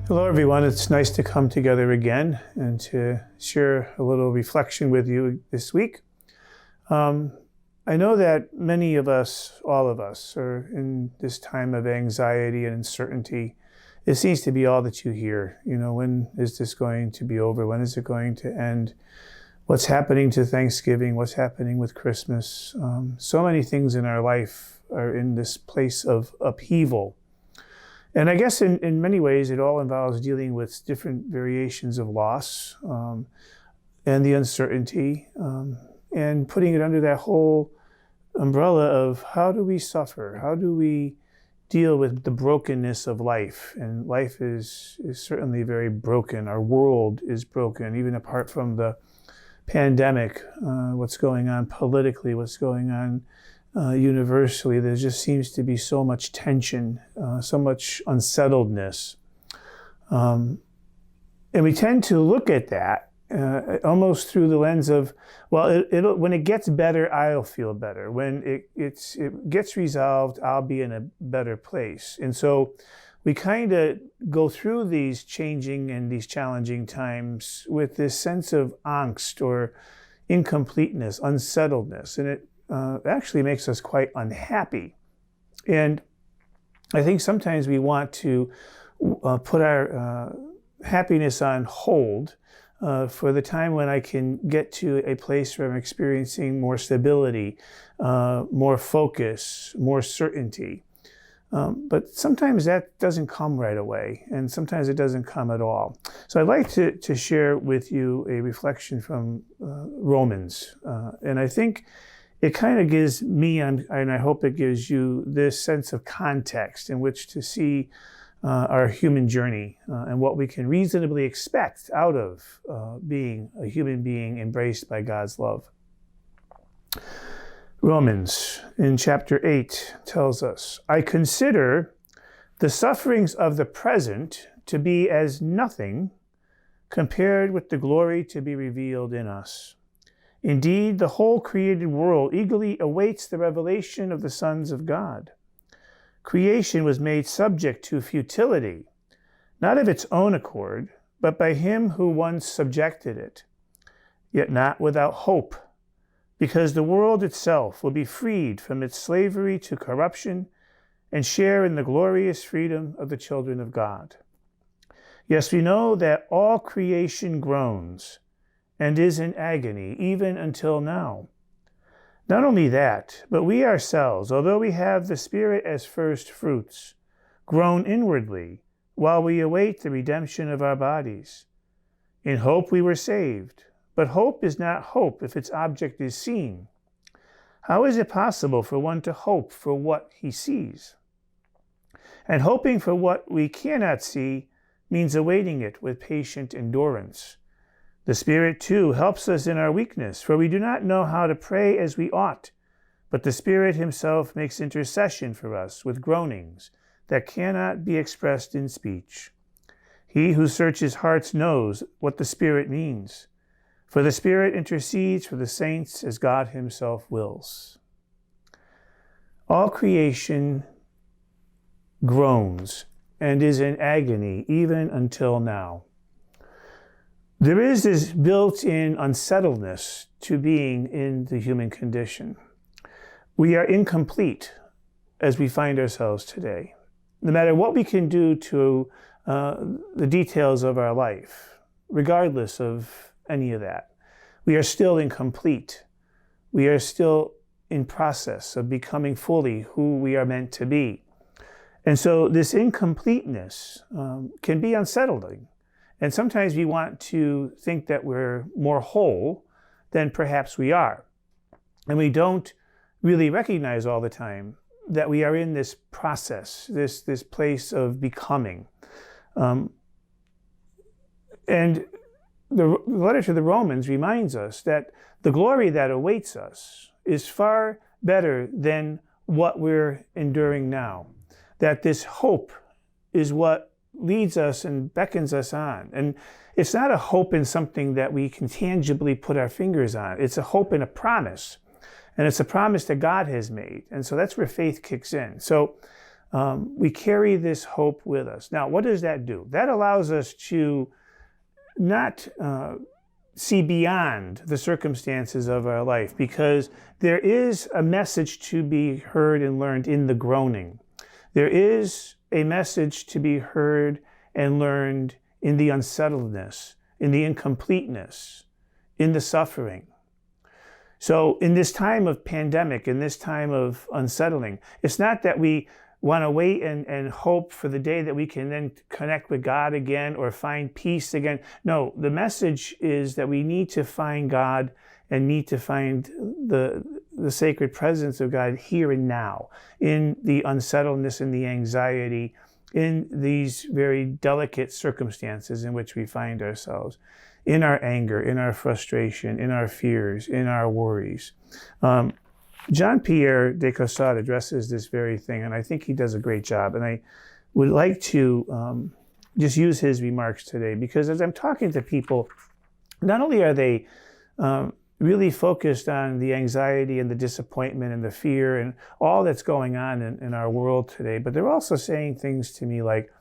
Hello, everyone. It's nice to come together again and to share a little reflection with you this week. I know that many of us, all of us, are in this time of anxiety and uncertainty. It seems to be all that you hear. When is this going to be over? When is it going to end? What's happening to Thanksgiving? What's happening with Christmas? So many things in our life are in this place of upheaval. And I guess in many ways, it all involves dealing with different variations of loss and the uncertainty and putting it under that whole umbrella of how do we suffer? How do we deal with the brokenness of life? And life is certainly very broken. Our world is broken, even apart from the pandemic, what's going on politically, what's going on universally. There just seems to be so much tension, so much unsettledness. And we tend to look at that almost through the lens of, well, when it gets better, I'll feel better. When it gets resolved, I'll be in a better place. And so we kind of go through these changing and these challenging times with this sense of angst or incompleteness, unsettledness. And it actually makes us quite unhappy. And I think sometimes we want to put our happiness on hold for the time when I can get to a place where I'm experiencing more stability, more focus, more certainty. But sometimes that doesn't come right away, and sometimes it doesn't come at all. So I'd like to share with you a reflection from Romans. And I think it kind of gives me, and I hope it gives you, this sense of context in which to see our human journey and what we can reasonably expect out of being a human being embraced by God's love. Romans in chapter 8 tells us, "I consider the sufferings of the present to be as nothing compared with the glory to be revealed in us. Indeed, the whole created world eagerly awaits the revelation of the sons of God. Creation was made subject to futility, not of its own accord, but by him who once subjected it, yet not without hope, because the world itself will be freed from its slavery to corruption and share in the glorious freedom of the children of God. Yes, we know that all creation groans and is in agony, even until now. Not only that, but we ourselves, although we have the Spirit as first fruits, groan inwardly while we await the redemption of our bodies. In hope we were saved, but hope is not hope if its object is seen. How is it possible for one to hope for what he sees? And hoping for what we cannot see means awaiting it with patient endurance. The Spirit, too, helps us in our weakness, for we do not know how to pray as we ought, but the Spirit himself makes intercession for us with groanings that cannot be expressed in speech. He who searches hearts knows what the Spirit means, for the Spirit intercedes for the saints as God himself wills." All creation groans and is in agony even until now. There is this built-in unsettledness to being in the human condition. We are incomplete as we find ourselves today. No matter what we can do to the details of our life, regardless of any of that, we are still incomplete. We are still in process of becoming fully who we are meant to be. And so this incompleteness can be unsettling. And sometimes we want to think that we're more whole than perhaps we are. And we don't really recognize all the time that we are in this process, this place of becoming. And the letter to the Romans reminds us that the glory that awaits us is far better than what we're enduring now. That this hope is what leads us and beckons us on. And it's not a hope in something that we can tangibly put our fingers on. It's a hope in a promise. And it's a promise that God has made. And so that's where faith kicks in. So we carry this hope with us. Now, what does that do? That allows us to not see beyond the circumstances of our life, because there is a message to be heard and learned in the groaning. There is a message to be heard and learned in the unsettledness, in the incompleteness, in the suffering. So in this time of pandemic, in this time of unsettling, it's not that we want to wait and hope for the day that we can then connect with God again or find peace again. No, the message is that we need to find God and need to find the sacred presence of God here and now, in the unsettledness and the anxiety, in these very delicate circumstances in which we find ourselves, in our anger, in our frustration, in our fears, in our worries. Jean-Pierre de Caussade addresses this very thing, and I think he does a great job. And I would like to just use his remarks today, because as I'm talking to people, not only are they really focused on the anxiety and the disappointment and the fear and all that's going on in our world today, but they're also saying things to me like,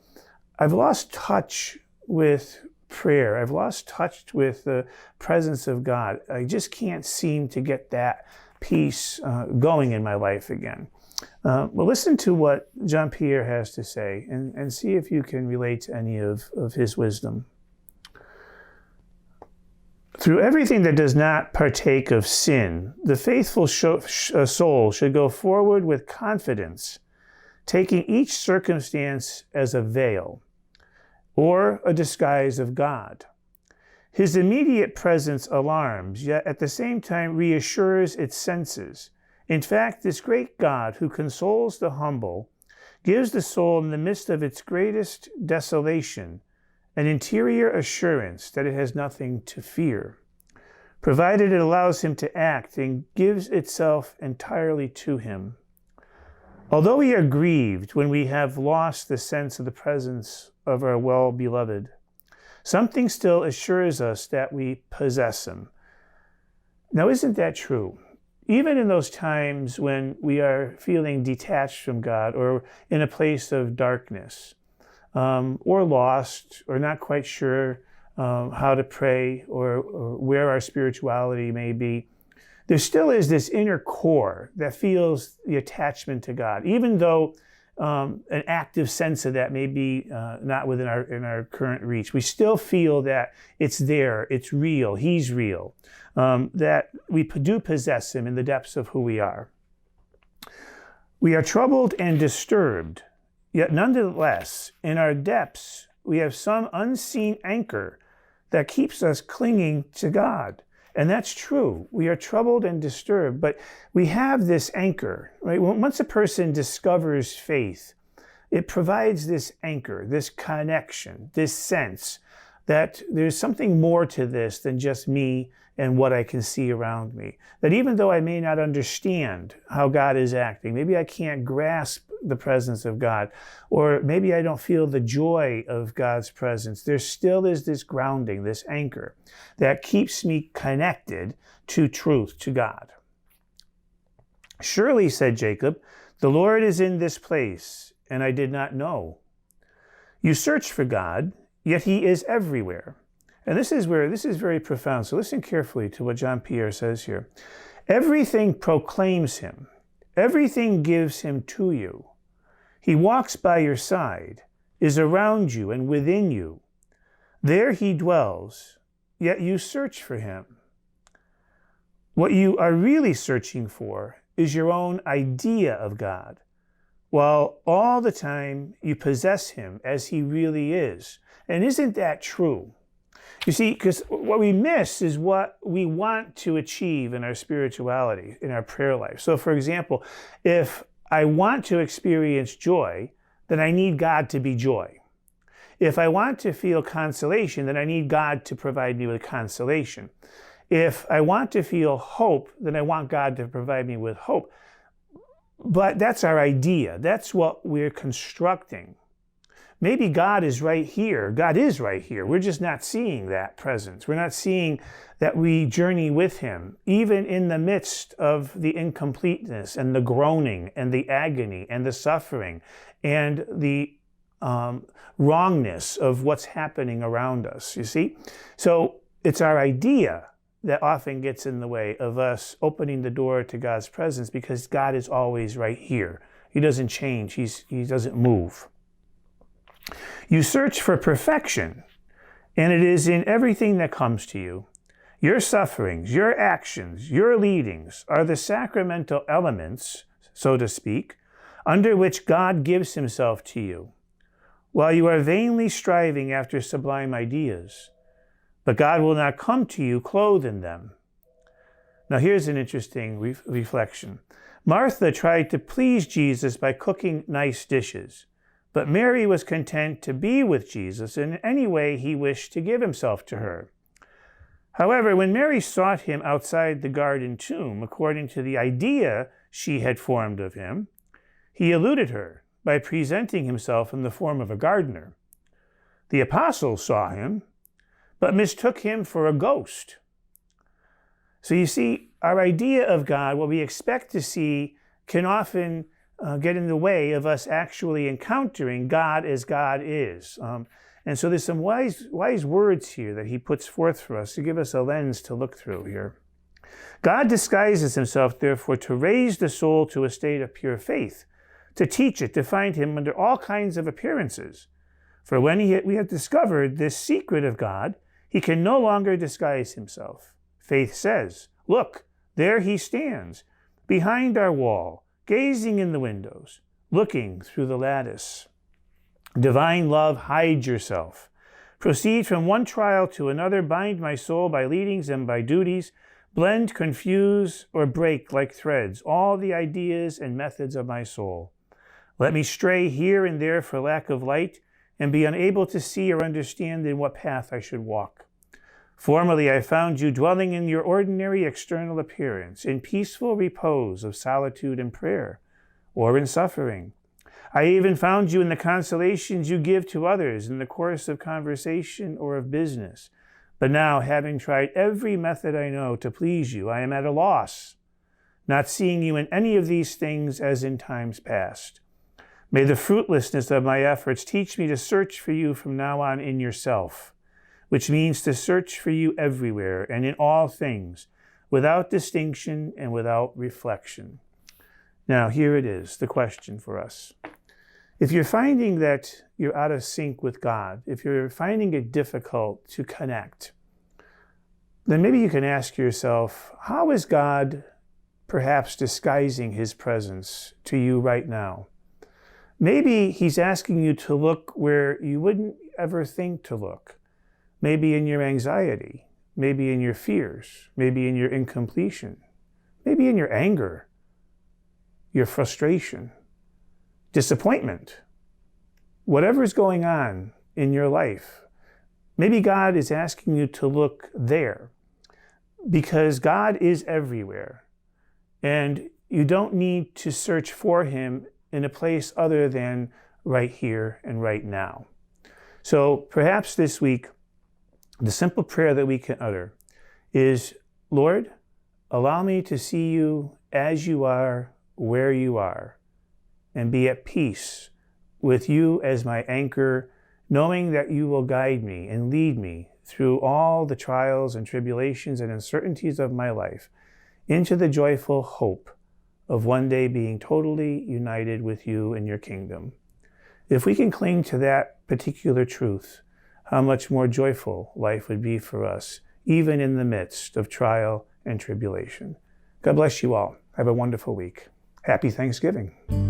I've lost touch with prayer. I've lost touch with the presence of God. I just can't seem to get that peace going in my life again. Well, listen to what Jean-Pierre has to say and see if you can relate to any of his wisdom. Through everything that does not partake of sin, the faithful soul should go forward with confidence, taking each circumstance as a veil or a disguise of God. His immediate presence alarms, yet at the same time reassures its senses. In fact, this great God who consoles the humble gives the soul in the midst of its greatest desolation an interior assurance that it has nothing to fear, provided it allows him to act and gives itself entirely to him. Although we are grieved when we have lost the sense of the presence of our well-beloved, something still assures us that we possess him. Now, isn't that true? Even in those times when we are feeling detached from God or in a place of darkness, or lost, or not quite sure how to pray or where our spirituality may be, there still is this inner core that feels the attachment to God, even though an active sense of that may be not within our current reach. We still feel that it's there, it's real, he's real, that we do possess him in the depths of who we are. We are troubled and disturbed, yet nonetheless, in our depths, we have some unseen anchor that keeps us clinging to God. And that's true. We are troubled and disturbed, but we have this anchor, right? Once a person discovers faith, it provides this anchor, this connection, this sense that there's something more to this than just me and what I can see around me. That even though I may not understand how God is acting, maybe I can't grasp the presence of God, or maybe I don't feel the joy of God's presence, there still is this grounding, this anchor that keeps me connected to truth, to God. Surely, said Jacob, the Lord is in this place, and I did not know. You search for God, yet he is everywhere. And this is very profound. So listen carefully to what Jean-Pierre says here. Everything proclaims him. Everything gives him to you. He walks by your side, is around you and within you. There he dwells, yet you search for him. What you are really searching for is your own idea of God, while all the time you possess him as he really is. And isn't that true? You see, because what we miss is what we want to achieve in our spirituality, in our prayer life. So for example, if I want to experience joy, then I need God to be joy. If I want to feel consolation, then I need God to provide me with consolation. If I want to feel hope, then I want God to provide me with hope. But that's our idea. That's what we're constructing. maybe God is right here. God is right here. We're just not seeing that presence. We're not seeing that we journey with him, even in the midst of the incompleteness and the groaning and the agony and the suffering and the wrongness of what's happening around us, you see? So it's our idea that often gets in the way of us opening the door to God's presence, because God is always right here. He doesn't change. He doesn't move. You search for perfection, and it is in everything that comes to you. Your sufferings, your actions, your leadings are the sacramental elements, so to speak, under which God gives himself to you, while you are vainly striving after sublime ideas. But God will not come to you clothed in them. Now here's an interesting reflection. Martha tried to please Jesus by cooking nice dishes, but Mary was content to be with Jesus in any way he wished to give himself to her. However, when Mary sought him outside the garden tomb, according to the idea she had formed of him, he eluded her by presenting himself in the form of a gardener. The apostles saw him, but mistook him for a ghost. So you see, our idea of God, what we expect to see, can often get in the way of us actually encountering God as God is. And so there's some wise words here that he puts forth for us to give us a lens to look through here. God disguises himself, therefore, to raise the soul to a state of pure faith, to teach it to find him under all kinds of appearances. For when we have discovered this secret of God, he can no longer disguise himself. Faith says, look, there he stands, behind our wall, gazing in the windows, looking through the lattice. Divine love, hide yourself. Proceed from one trial to another, bind my soul by leadings and by duties, blend, confuse, or break like threads all the ideas and methods of my soul. Let me stray here and there for lack of light, and be unable to see or understand in what path I should walk. Formerly I found you dwelling in your ordinary external appearance, in peaceful repose of solitude and prayer, or in suffering. I even found you in the consolations you give to others in the course of conversation or of business. But now, having tried every method I know to please you, I am at a loss, not seeing you in any of these things as in times past. May the fruitlessness of my efforts teach me to search for you from now on in yourself, which means to search for you everywhere and in all things, without distinction and without reflection. Now, here it is, the question for us. If you're finding that you're out of sync with God, if you're finding it difficult to connect, then maybe you can ask yourself, how is God perhaps disguising his presence to you right now? Maybe he's asking you to look where you wouldn't ever think to look. Maybe in your anxiety, maybe in your fears, maybe in your incompletion, maybe in your anger, your frustration, disappointment, whatever is going on in your life. Maybe God is asking you to look there, because God is everywhere, and you don't need to search for him in a place other than right here and right now. So perhaps this week, the simple prayer that we can utter is, Lord, allow me to see you as you are, where you are, and be at peace with you as my anchor, knowing that you will guide me and lead me through all the trials and tribulations and uncertainties of my life into the joyful hope of one day being totally united with you in your kingdom. If we can cling to that particular truth, how much more joyful life would be for us, even in the midst of trial and tribulation. God bless you all. Have a wonderful week. Happy Thanksgiving.